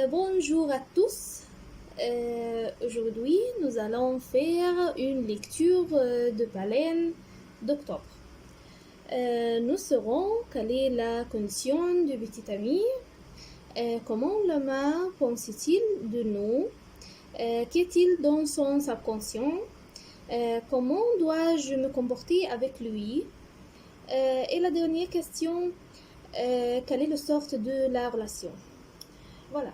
Bonjour à tous. Aujourd'hui, nous allons faire une lecture de baleine d'octobre. Nous saurons quelle est la condition du petit ami, comment l'homme pense-t-il de nous, qu'est-il dans son subconscient, comment dois-je me comporter avec lui, et la dernière question, quelle est la sorte de la relation. Voilà.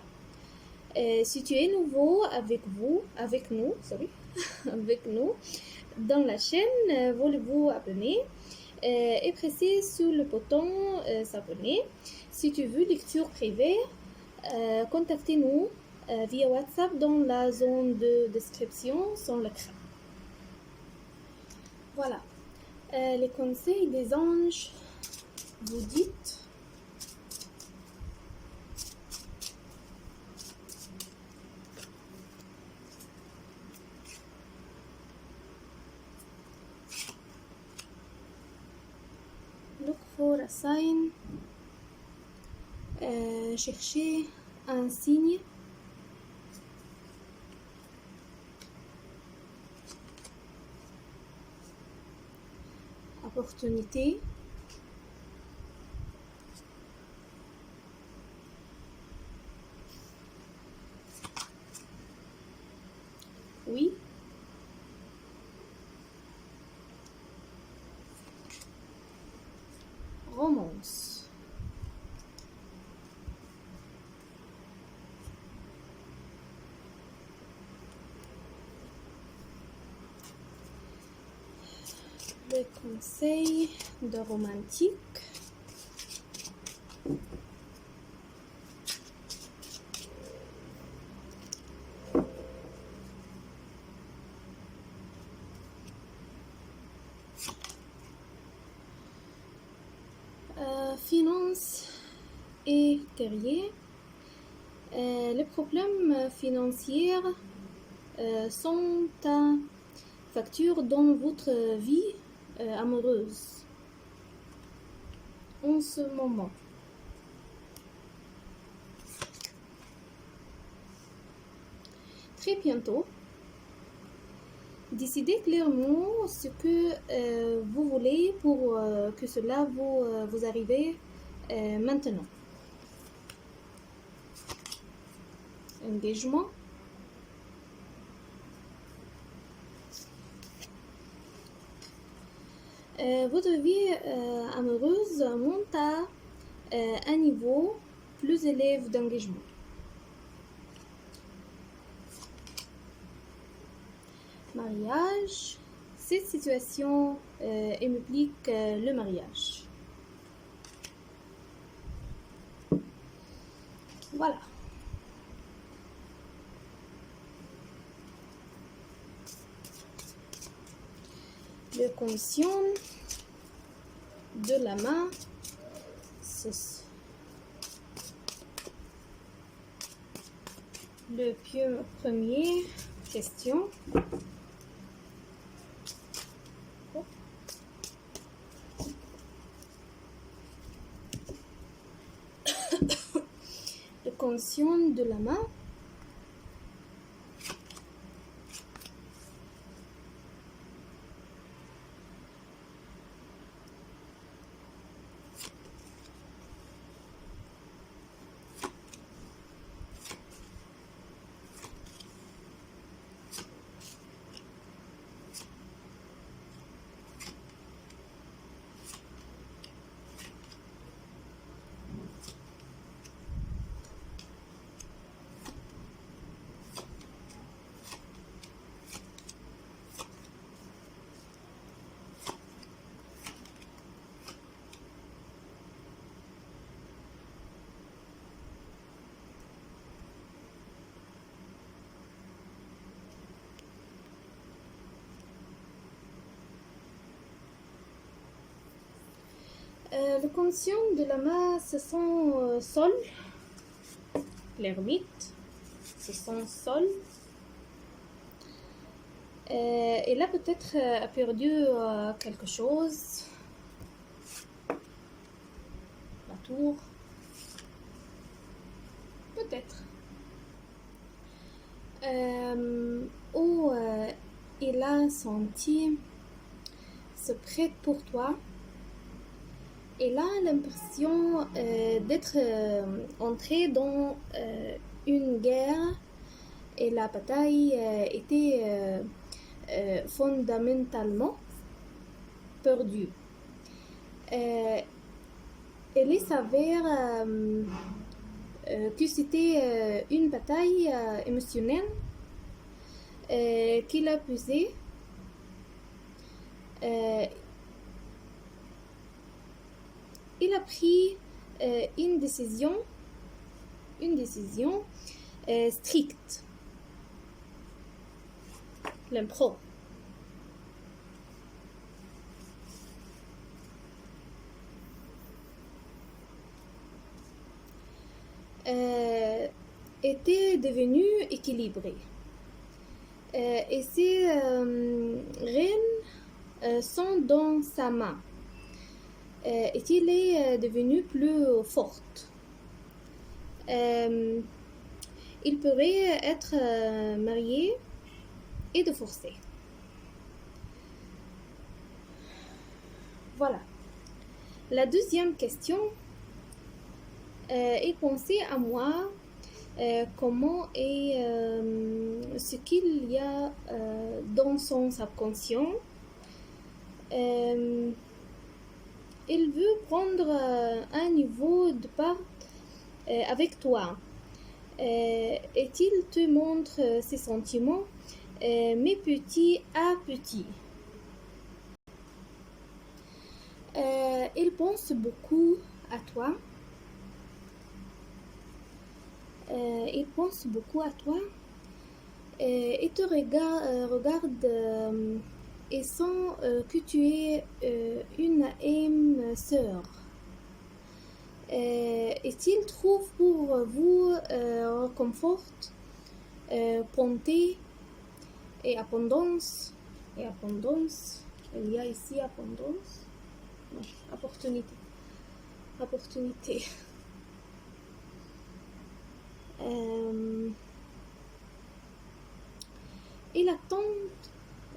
Si tu es nouveau avec nous, avec nous dans la chaîne, voulez-vous abonner et presser sur le bouton s'abonner. Si tu veux lecture privée, contactez-nous via WhatsApp dans la zone de description sur l'écran. Voilà. Les conseils des anges, vous dites. Look for a sign. Cherchez un signe. Opportunité. Oui. Romance. Les conseils de romantique. Finance et guerrier. Les problèmes financiers sont un facteur dans votre vie amoureuse en ce moment. Très bientôt, décidez clairement ce que vous voulez pour que cela vous arrive maintenant. Engagement. Votre vie amoureuse monte à un niveau plus élevé d'engagement. Mariage. Cette situation implique le mariage. Voilà. Le conscient de la main, le premier question. Le conscient de la main. Le conscient de la main, ce sont Sol, l'ermite, ce sont Sol. Et là, peut-être a perdu quelque chose. La tour. Peut-être. où il a senti se prête pour toi. Il a l'impression d'être entré dans une guerre et la bataille était fondamentalement perdue. Il s'avère que c'était une bataille émotionnelle qu'il a pesé. Il a pris une décision stricte. L'impro. Était devenu équilibré. Et ses rênes sont dans sa main. Et il est devenu plus forte. Il pourrait être marié et divorcé. Voilà. La deuxième question est penser à moi. Comment est ce qu'il y a dans son subconscient. Il veut prendre un niveau de part avec toi et il te montre ses sentiments mais petit à petit. Il pense beaucoup à toi. Il pense beaucoup à toi et te regarde et sent que tu es une âme sœur. Et il trouve pour vous réconfort, bonté et abondance. Et abondance, il y a ici abondance, non, opportunité. Il attend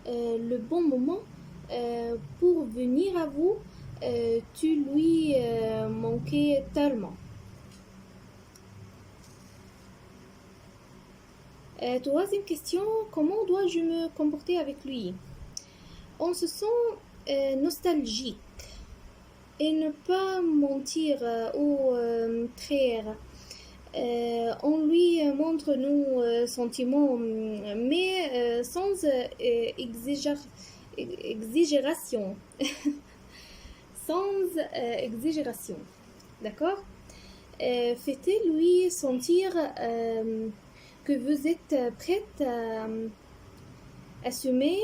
le bon moment pour venir à vous. Tu lui manquais tellement. Troisième question, comment dois-je me comporter avec lui? On se sent nostalgique et ne pas mentir ou traire. On lui montre nos sentiments, mais sans exagération. Sans exagération. D'accord? Faites-lui sentir que vous êtes prête à assumer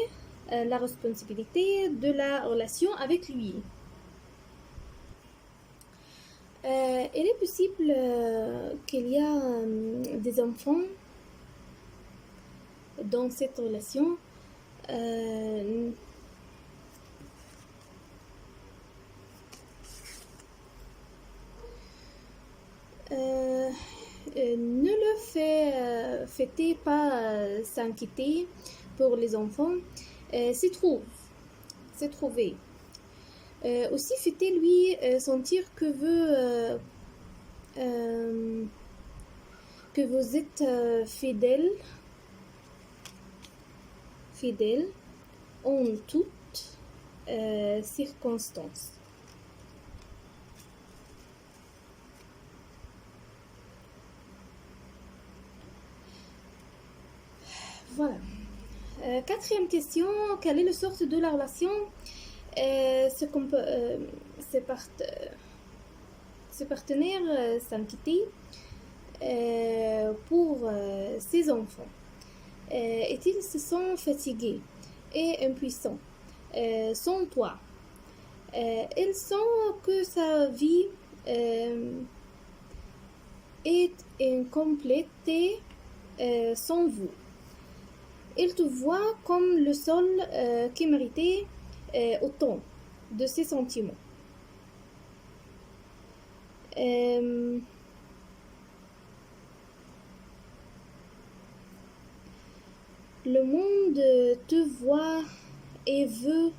la responsabilité de la relation avec lui. Il est possible qu'il y a des enfants dans cette relation. Ne le faites pas s'inquiéter pour les enfants. C'est trouvé. Aussi, faites-lui sentir que vous êtes fidèle en toutes circonstances. Voilà. Quatrième question, quelle est la sorte de la relation? Ce partenaire s'inquiète pour ses enfants et ils se sont fatigués et impuissants sans toi. Ils sentent que sa vie est incomplète sans vous. Il te voit comme le seul qui méritait autant de ses sentiments. Le monde te voit et veut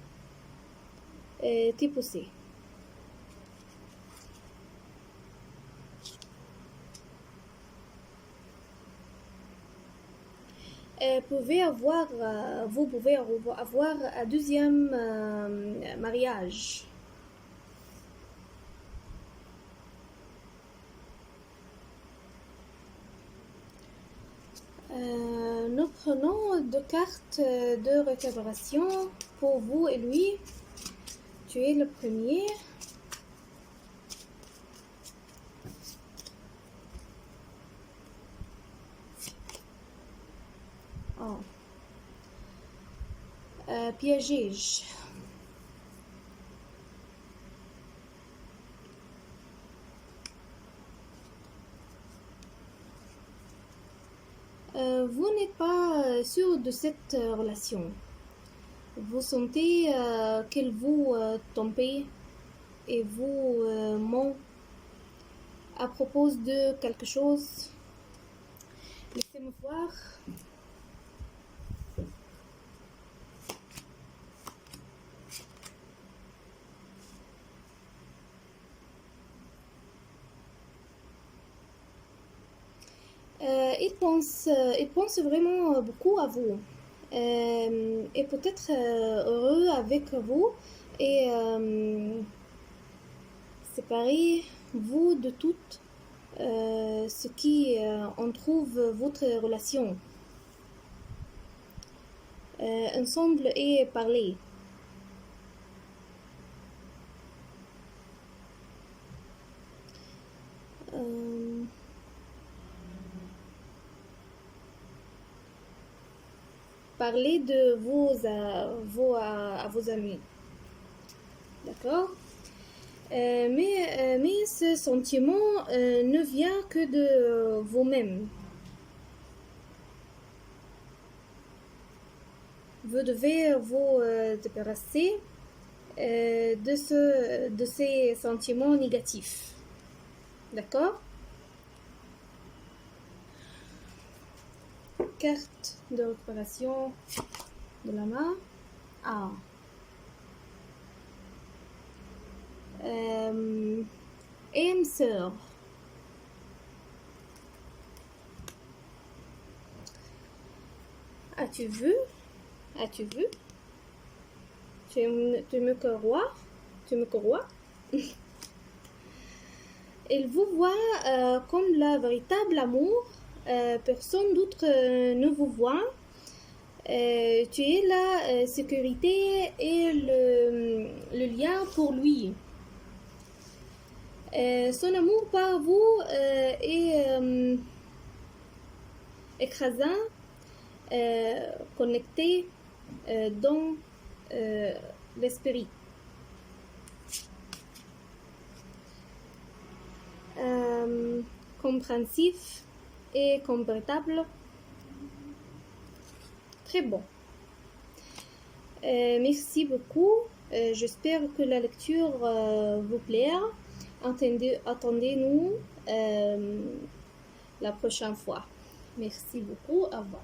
t'épouser. Vous pouvez avoir un deuxième mariage. Nous prenons deux cartes de récupération pour vous et lui. Tu es le premier. Oh. Piège. Vous n'êtes pas sûr de cette relation. Vous sentez qu'elle vous trompe et vous ment à propos de quelque chose. Laissez-moi voir. Il pense vraiment beaucoup à vous et peut-être heureux avec vous et séparer vous de tout ce qui en trouve votre relation. Ensemble et parler. Parler de à vos amis. D'accord? Mais ce sentiment ne vient que de vous-même. Vous devez vous débarrasser de ces sentiments négatifs. D'accord? Carte de récupération de la main. Ah. Âme sœur. As-tu vu? Tu me crois? Il vous voit comme le véritable amour. Personne d'autre ne vous voit. Tu es la sécurité et le lien pour lui. Son amour par vous est écrasant, connecté dans l'esprit. Compréhensif et compréhensible. Très bon. Merci beaucoup. J'espère que la lecture vous plaira. Attendez-nous la prochaine fois. Merci beaucoup. Au revoir.